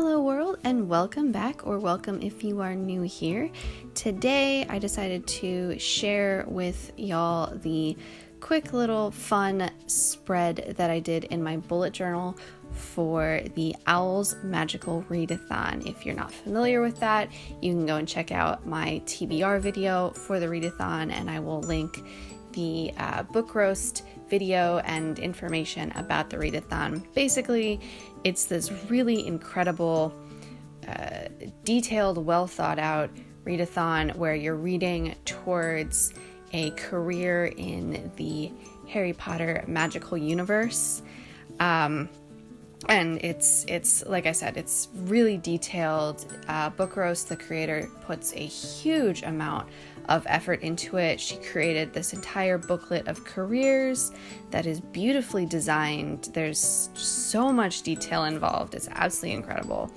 Hello world, and welcome back, or welcome if you are new here. Today I decided to share with y'all the quick little fun spread that I did in my bullet journal for the O.W.L.s magical readathon. If you're not familiar with that, you can go and check out my TBR video for the readathon, and I will link the book roast video and information about the readathon. Basically, it's this really incredible, detailed, well thought out readathon where you're reading towards a career in the Harry Potter magical universe. And it's like I said, it's really detailed. Book Roast, the creator, puts a huge amount of effort into it. She created this entire booklet of careers that is beautifully designed. There's so much detail involved. It's absolutely incredible.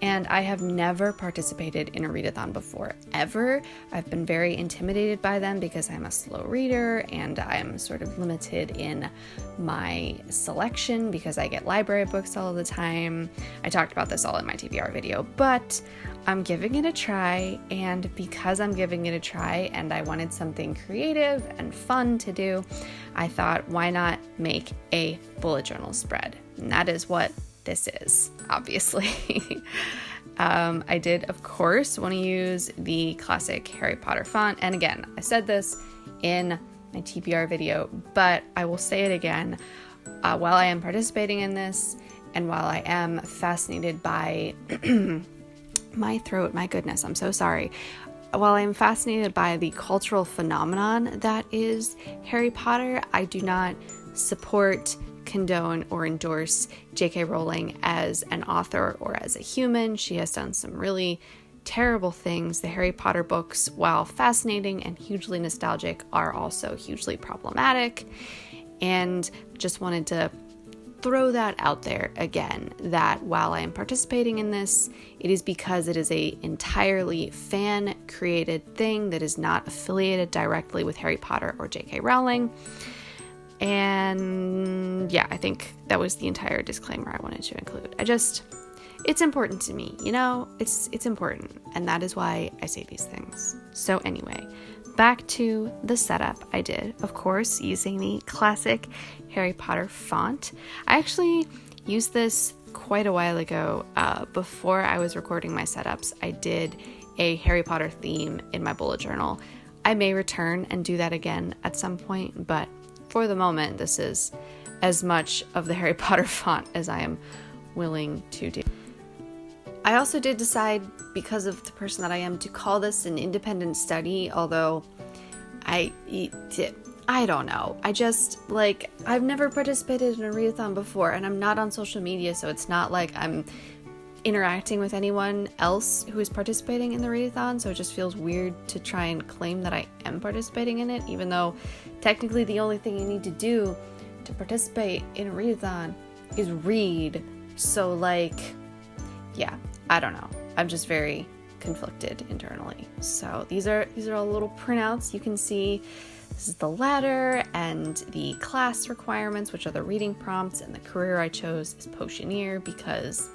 And I have never participated in a readathon before, ever. I've been very intimidated by them because I'm a slow reader and I'm sort of limited in my selection because I get library books all the time. I talked about this all in my TBR video, but I'm giving it a try, and because I'm giving it a try and I wanted something creative and fun to do, I thought, why not make a bullet journal spread? And that is what this is, obviously. I did, of course, want to use the classic Harry Potter font. And again, I said this in my TBR video, but I will say it again. While I am participating in this, and while I am fascinated by my throat, my goodness, I'm so sorry. While I'm fascinated by the cultural phenomenon that is Harry Potter, I do not support, condone, or endorse J.K. Rowling as an author or as a human. She has done some really terrible things. The Harry Potter books, while fascinating and hugely nostalgic, are also hugely problematic. And just wanted to throw that out there again, that while I am participating in this, it is because it is a entirely fan-created thing that is not affiliated directly with Harry Potter or J.K. Rowling. And yeah, I think that was the entire disclaimer I wanted to include. It's important to me, it's important. And that is why I say these things. So anyway, back to the setup I did, of course, using the classic Harry Potter font. I actually used this quite a while ago. Before I was recording my setups, I did a Harry Potter theme in my bullet journal. I may return and do that again at some point, but for the moment, this is as much of the Harry Potter font as I am willing to do. I also did decide, because of the person that I am, to call this an independent study, although I don't know. I've never participated in a readathon before, and I'm not on social media, so it's not like I'm interacting with anyone else who is participating in the readathon, so it just feels weird to try and claim that I am participating in it, even though technically the only thing you need to do to participate in a readathon is read. So yeah, I don't know. I'm just very conflicted internally. So these are all little printouts. You can see this is the ladder and the class requirements, which are the reading prompts, and the career I chose is Potioneer because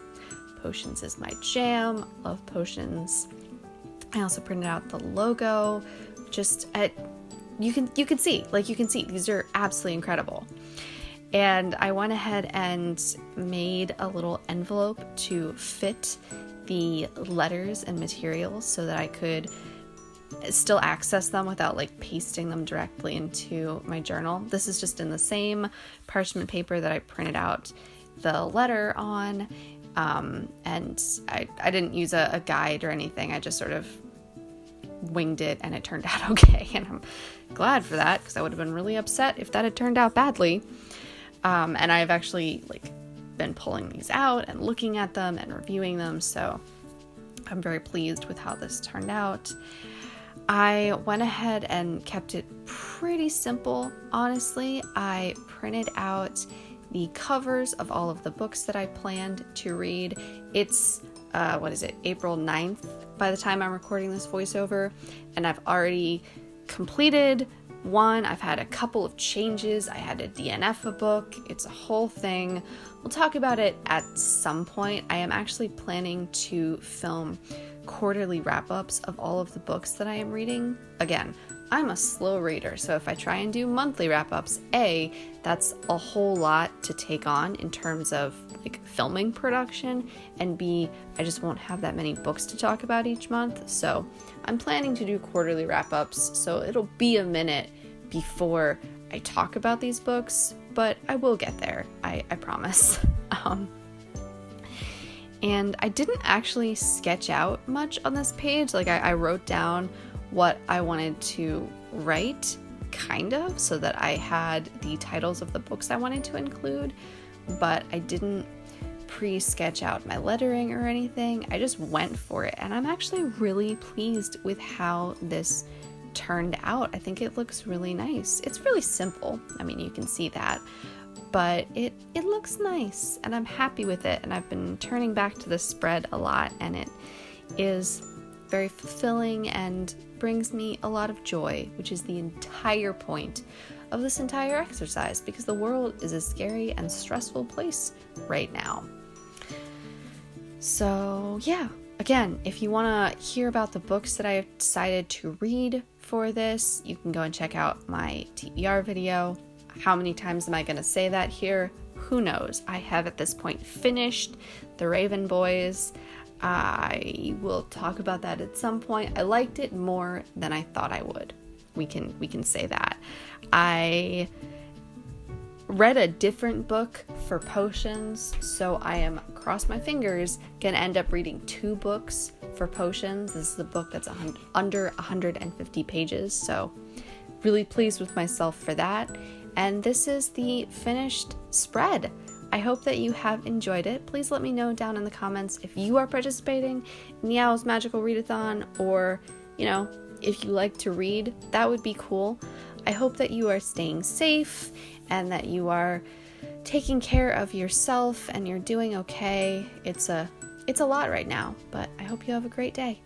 potions is my jam. Love potions. I also printed out the logo. You can see these are absolutely incredible. And I went ahead and made a little envelope to fit the letters and materials so that I could still access them without pasting them directly into my journal. This is just in the same parchment paper that I printed out the letter on. And I didn't use a guide or anything. I just sort of winged it and it turned out okay. And I'm glad for that because I would have been really upset if that had turned out badly. And I've actually been pulling these out and looking at them and reviewing them. So I'm very pleased with how this turned out. I went ahead and kept it pretty simple, honestly. I printed out the covers of all of the books that I planned to read. It's, April 9th by the time I'm recording this voiceover, and I've already completed One, I've had a couple of changes. I had to DNF a book. It's a whole thing. We'll talk about it at some point. I am actually planning to film quarterly wrap-ups of all of the books that I am reading. Again, I'm a slow reader, so if I try and do monthly wrap-ups, A, that's a whole lot to take on in terms of like filming production, and B, I just won't have that many books to talk about each month. So I'm planning to do quarterly wrap-ups, so it'll be a minute before I talk about these books, but I will get there, I promise. And I didn't actually sketch out much on this page. Like I wrote down what I wanted to write, kind of, so that I had the titles of the books I wanted to include, but I didn't pre-sketch out my lettering or anything. I just went for it, and I'm actually really pleased with how this turned out. I think it looks really nice. It's really simple. I mean, you can see that, but it looks nice, and I'm happy with it, and I've been turning back to this spread a lot, and it is very fulfilling and brings me a lot of joy, which is the entire point of this entire exercise, because the world is a scary and stressful place right now. So yeah, again, if you want to hear about the books that I've decided to read for this, you can go and check out my TBR video. How many times am I going to say that here? Who knows? I have at this point finished The Raven Boys. I will talk about that at some point. I liked it more than I thought I would. We can say that. I read a different book for potions, so I am, cross my fingers, gonna end up reading 2 books for potions. This is the book that's under 150 pages, so really pleased with myself for that. And this is the finished spread. I hope that you have enjoyed it. Please let me know down in the comments if you are participating in the O.W.L.s Magical Readathon, or, if you like to read, that would be cool. I hope that you are staying safe and that you are taking care of yourself and you're doing okay. It's a lot right now, but I hope you have a great day.